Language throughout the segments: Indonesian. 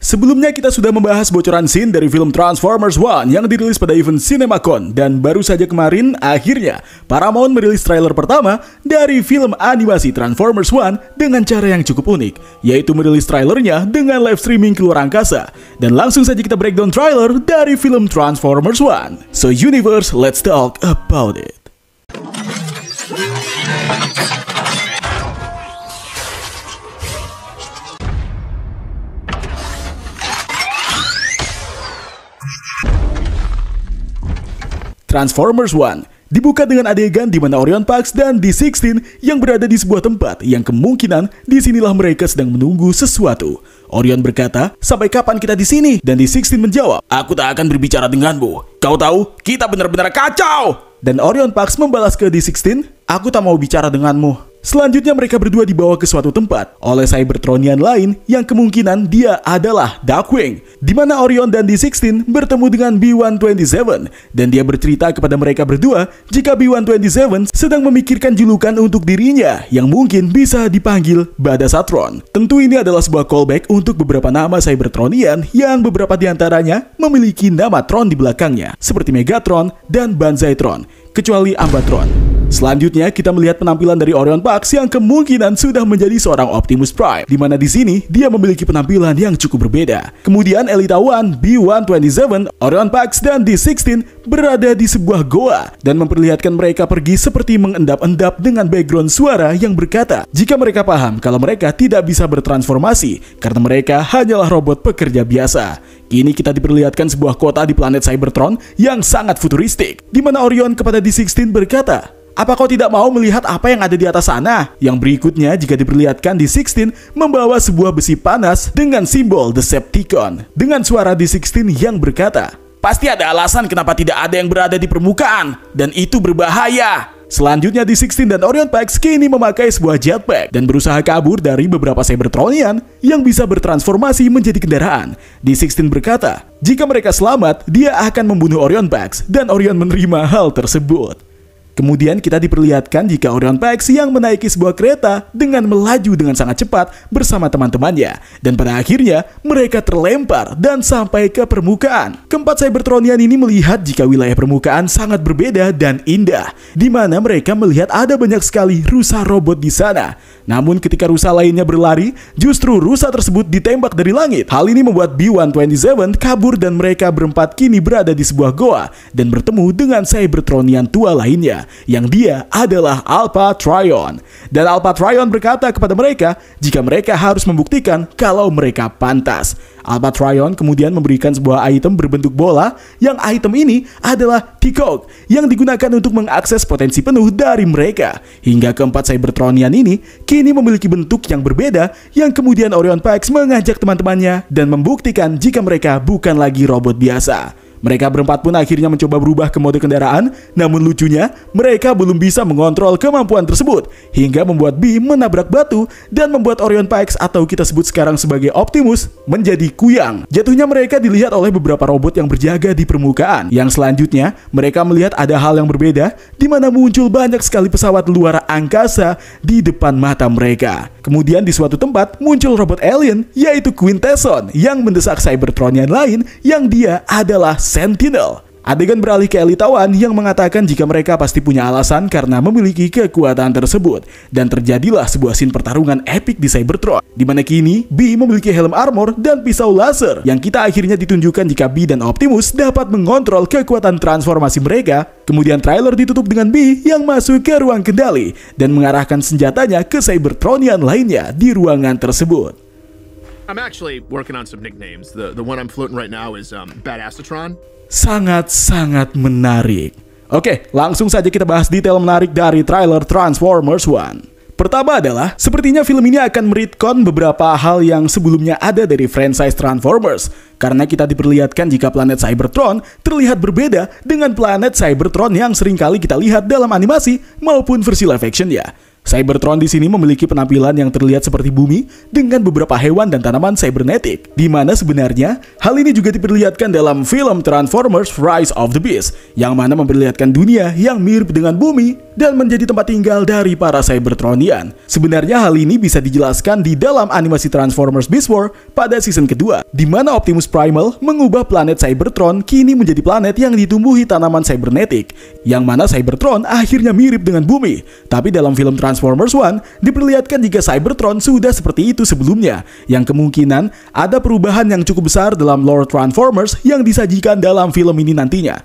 Sebelumnya kita sudah membahas bocoran scene dari film Transformers One yang dirilis pada event CinemaCon, dan baru saja kemarin akhirnya Paramount merilis trailer pertama dari film animasi Transformers One dengan cara yang cukup unik, yaitu merilis trailernya dengan live streaming keluar angkasa. Dan langsung saja kita breakdown trailer dari film Transformers One. So Universe, let's talk about it. Transformers One dibuka dengan adegan di mana Orion Pax dan D16 yang berada di sebuah tempat yang kemungkinan disinilah mereka sedang menunggu sesuatu. Orion berkata, "Sampai kapan kita di sini?" Dan D16 menjawab, "Aku tak akan berbicara denganmu. Kau tahu, kita benar-benar kacau." Dan Orion Pax membalas ke D16, "Aku tak mau bicara denganmu." Selanjutnya mereka berdua dibawa ke suatu tempat oleh Cybertronian lain yang kemungkinan dia adalah Darkwing, di mana Orion dan D16 bertemu dengan B127 dan dia bercerita kepada mereka berdua jika B127 sedang memikirkan julukan untuk dirinya yang mungkin bisa dipanggil Badasatron. Tentu ini adalah sebuah callback untuk beberapa nama Cybertronian yang beberapa diantaranya memiliki nama Tron di belakangnya, seperti Megatron dan Banzaitron, kecuali Ambatron. Selanjutnya kita melihat penampilan dari Orion Pax yang kemungkinan sudah menjadi seorang Optimus Prime, di mana di sini dia memiliki penampilan yang cukup berbeda. Kemudian Elita One, B127, Orion Pax dan D16 berada di sebuah goa dan memperlihatkan mereka pergi seperti mengendap-endap dengan background suara yang berkata jika mereka paham kalau mereka tidak bisa bertransformasi karena mereka hanyalah robot pekerja biasa. Kini kita diperlihatkan sebuah kota di planet Cybertron yang sangat futuristik, di mana Orion kepada D16 berkata, "Apa kau tidak mau melihat apa yang ada di atas sana?" Yang berikutnya jika diperlihatkan D16 membawa sebuah besi panas dengan simbol Decepticon, dengan suara D16 yang berkata, "Pasti ada alasan kenapa tidak ada yang berada di permukaan, dan itu berbahaya." Selanjutnya D16 dan Orion Pax kini memakai sebuah jetpack dan berusaha kabur dari beberapa Cybertronian yang bisa bertransformasi menjadi kendaraan. D16 berkata, jika mereka selamat, dia akan membunuh Orion Pax, dan Orion menerima hal tersebut. Kemudian kita diperlihatkan jika Orion Pax yang menaiki sebuah kereta dengan melaju dengan sangat cepat bersama teman-temannya. Dan pada akhirnya mereka terlempar dan sampai ke permukaan. Keempat Cybertronian ini melihat jika wilayah permukaan sangat berbeda dan indah, di mana mereka melihat ada banyak sekali rusa robot di sana. Namun ketika rusa lainnya berlari, justru rusa tersebut ditembak dari langit. Hal ini membuat B127 kabur dan mereka berempat kini berada di sebuah goa dan bertemu dengan Cybertronian tua lainnya, yang dia adalah Alpha Trion. Dan Alpha Trion berkata kepada mereka jika mereka harus membuktikan kalau mereka pantas. Alpha Trion kemudian memberikan sebuah item berbentuk bola, yang item ini adalah T-Cog yang digunakan untuk mengakses potensi penuh dari mereka. Hingga keempat Cybertronian ini kini memiliki bentuk yang berbeda, yang kemudian Orion Pax mengajak teman-temannya dan membuktikan jika mereka bukan lagi robot biasa. Mereka berempat pun akhirnya mencoba berubah ke mode kendaraan, namun lucunya mereka belum bisa mengontrol kemampuan tersebut hingga membuat B menabrak batu dan membuat Orion Pax, atau kita sebut sekarang sebagai Optimus, menjadi kuyang. Jatuhnya mereka dilihat oleh beberapa robot yang berjaga di permukaan. Yang selanjutnya mereka melihat ada hal yang berbeda, di mana muncul banyak sekali pesawat luar angkasa di depan mata mereka. Kemudian di suatu tempat muncul robot alien, yaitu Quintesson, yang mendesak Cybertronian lain yang dia adalah Sentinel. Adegan beralih ke Elita One yang mengatakan jika mereka pasti punya alasan karena memiliki kekuatan tersebut. Dan terjadilah sebuah scene pertarungan epik di Cybertron, di mana kini B memiliki helm armor dan pisau laser, yang kita akhirnya ditunjukkan jika B dan Optimus dapat mengontrol kekuatan transformasi mereka. Kemudian trailer ditutup dengan B yang masuk ke ruang kendali dan mengarahkan senjatanya ke Cybertronian lainnya di ruangan tersebut. I'm actually working on some nicknames. The one I'm floating right now is Badasatron. Sangat-sangat menarik. Oke, langsung saja kita bahas detail menarik dari trailer Transformers One. Pertama adalah, sepertinya film ini akan meretcon beberapa hal yang sebelumnya ada dari franchise Transformers. Karena kita diperlihatkan jika planet Cybertron terlihat berbeda dengan planet Cybertron yang seringkali kita lihat dalam animasi maupun versi live action ya. Cybertron di sini memiliki penampilan yang terlihat seperti bumi dengan beberapa hewan dan tanaman cybernetic, di mana sebenarnya hal ini juga diperlihatkan dalam film Transformers Rise of the Beast, yang mana memperlihatkan dunia yang mirip dengan bumi dan menjadi tempat tinggal dari para Cybertronian. Sebenarnya hal ini bisa dijelaskan di dalam animasi Transformers Beast War pada season kedua, di mana Optimus Primal mengubah planet Cybertron kini menjadi planet yang ditumbuhi tanaman cybernetic, yang mana Cybertron akhirnya mirip dengan bumi. Tapi dalam film Transformers One diperlihatkan jika Cybertron sudah seperti itu sebelumnya, yang kemungkinan ada perubahan yang cukup besar dalam lore Transformers yang disajikan dalam film ini nantinya.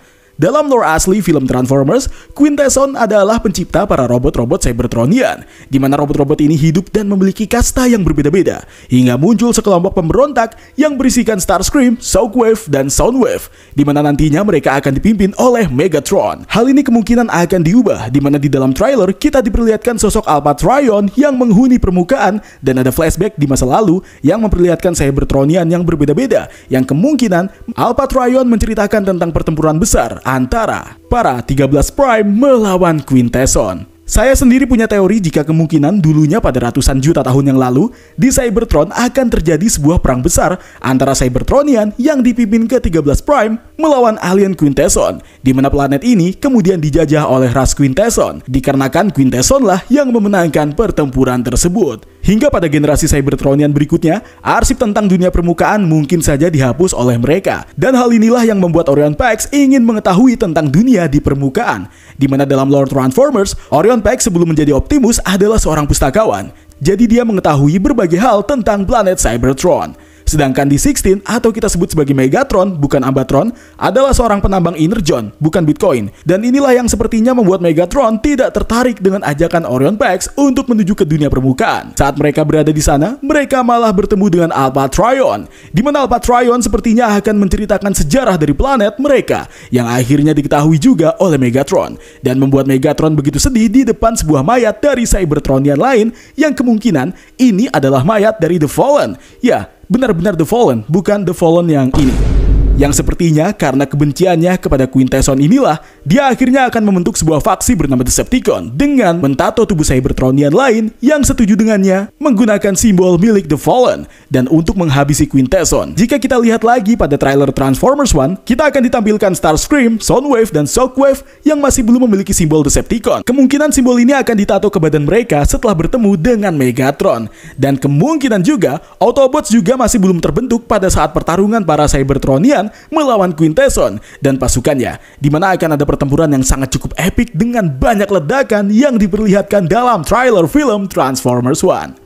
Dalam lore asli film Transformers, Quintesson adalah pencipta para robot-robot Cybertronian, di mana robot-robot ini hidup dan memiliki kasta yang berbeda-beda, hingga muncul sekelompok pemberontak yang berisikan Starscream, Shockwave, dan Soundwave, di mana nantinya mereka akan dipimpin oleh Megatron. Hal ini kemungkinan akan diubah, di mana di dalam trailer kita diperlihatkan sosok Alpha Trion yang menghuni permukaan, dan ada flashback di masa lalu yang memperlihatkan Cybertronian yang berbeda-beda, yang kemungkinan Alpha Trion menceritakan tentang pertempuran besar antara para 13 Prime melawan Quintesson. Saya sendiri punya teori jika kemungkinan dulunya pada ratusan juta tahun yang lalu di Cybertron akan terjadi sebuah perang besar antara Cybertronian yang dipimpin ke-13 Prime melawan alien Quintesson, di mana planet ini kemudian dijajah oleh ras Quintesson, dikarenakan Quintesson lah yang memenangkan pertempuran tersebut. Hingga pada generasi Cybertronian berikutnya, arsip tentang dunia permukaan mungkin saja dihapus oleh mereka. Dan hal inilah yang membuat Orion Pax ingin mengetahui tentang dunia di permukaan. Di mana dalam lore Transformers, Orion Pax sebelum menjadi Optimus adalah seorang pustakawan. Jadi dia mengetahui berbagai hal tentang planet Cybertron. Sedangkan di 16 atau kita sebut sebagai Megatron, bukan Ambatron, adalah seorang penambang Energon, bukan Bitcoin. Dan inilah yang sepertinya membuat Megatron tidak tertarik dengan ajakan Orion Pax untuk menuju ke dunia permukaan. Saat mereka berada di sana, mereka malah bertemu dengan Alpha Trion, di mana Alpha Trion sepertinya akan menceritakan sejarah dari planet mereka, yang akhirnya diketahui juga oleh Megatron, dan membuat Megatron begitu sedih di depan sebuah mayat dari Cybertronian lain, yang kemungkinan ini adalah mayat dari The Fallen. Ya, benar-benar The Fallen, bukan The Fallen yang ini. Yang sepertinya karena kebenciannya kepada Quintesson inilah, dia akhirnya akan membentuk sebuah faksi bernama Decepticon dengan mentato tubuh Cybertronian lain yang setuju dengannya menggunakan simbol milik The Fallen dan untuk menghabisi Quintesson. Jika kita lihat lagi pada trailer Transformers One, kita akan ditampilkan Starscream, Soundwave, dan Shockwave yang masih belum memiliki simbol Decepticon. Kemungkinan simbol ini akan ditato ke badan mereka setelah bertemu dengan Megatron. Dan kemungkinan juga Autobots juga masih belum terbentuk pada saat pertarungan para Cybertronian melawan Quintesson dan pasukannya, di mana akan ada pertempuran yang sangat cukup epik dengan banyak ledakan yang diperlihatkan dalam trailer film Transformers One.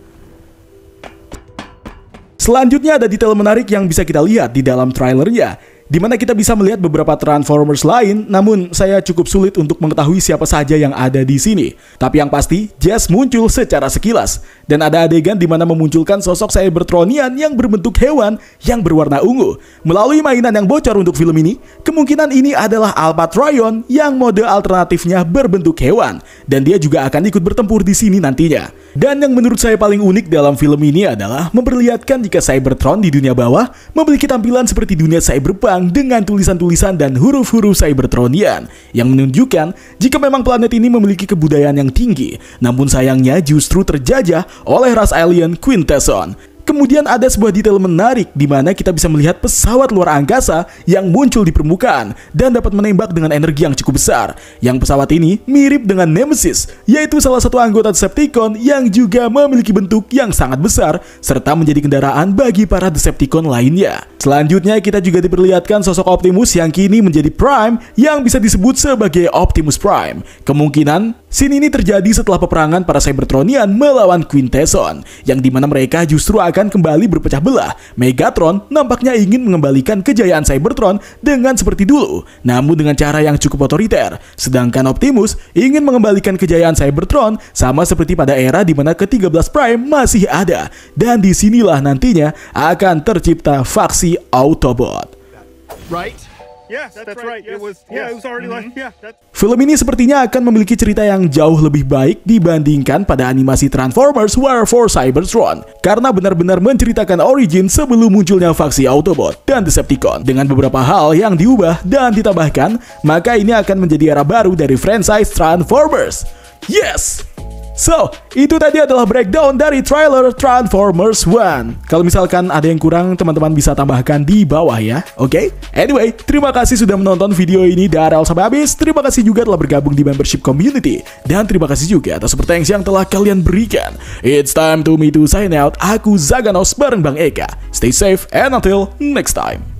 Selanjutnya ada detail menarik yang bisa kita lihat di dalam trailernya, di mana kita bisa melihat beberapa Transformers lain, namun saya cukup sulit untuk mengetahui siapa saja yang ada di sini. Tapi yang pasti, Jazz muncul secara sekilas, dan ada adegan di mana memunculkan sosok Cybertronian yang berbentuk hewan yang berwarna ungu. Melalui mainan yang bocor untuk film ini, kemungkinan ini adalah Alpha Trion yang mode alternatifnya berbentuk hewan, dan dia juga akan ikut bertempur di sini nantinya. Dan yang menurut saya paling unik dalam film ini adalah memperlihatkan jika Cybertron di dunia bawah memiliki tampilan seperti dunia cyberpunk dengan tulisan-tulisan dan huruf-huruf Cybertronian yang menunjukkan jika memang planet ini memiliki kebudayaan yang tinggi, namun sayangnya justru terjajah oleh ras alien Quintesson. Kemudian ada sebuah detail menarik di mana kita bisa melihat pesawat luar angkasa yang muncul di permukaan dan dapat menembak dengan energi yang cukup besar. Yang pesawat ini mirip dengan Nemesis, yaitu salah satu anggota Decepticon yang juga memiliki bentuk yang sangat besar serta menjadi kendaraan bagi para Decepticon lainnya. Selanjutnya kita juga diperlihatkan sosok Optimus yang kini menjadi Prime yang bisa disebut sebagai Optimus Prime. Kemungkinan scene ini terjadi setelah peperangan para Cybertronian melawan Quintesson, yang dimana mereka justru akan kembali berpecah belah. Megatron nampaknya ingin mengembalikan kejayaan Cybertron dengan seperti dulu, namun dengan cara yang cukup otoriter. Sedangkan Optimus ingin mengembalikan kejayaan Cybertron sama seperti pada era di mana ke-13 Prime masih ada. Dan disinilah nantinya akan tercipta faksi Autobot. Right? Yes, that's right. It was already like, Film ini sepertinya akan memiliki cerita yang jauh lebih baik dibandingkan pada animasi Transformers War for Cybertron, karena benar-benar menceritakan origin sebelum munculnya faksi Autobot dan Decepticon. Dengan beberapa hal yang diubah dan ditambahkan, maka ini akan menjadi era baru dari franchise Transformers. Yes! So, itu tadi adalah breakdown dari trailer Transformers One. Kalau misalkan ada yang kurang, teman-teman bisa tambahkan di bawah ya, oke? Anyway, terima kasih sudah menonton video ini dari awal sampai habis. Terima kasih juga telah bergabung di membership community. Dan terima kasih juga atas support yang telah kalian berikan. It's time to me to sign out. Aku Zaganos bareng Bang Eka. Stay safe and until next time.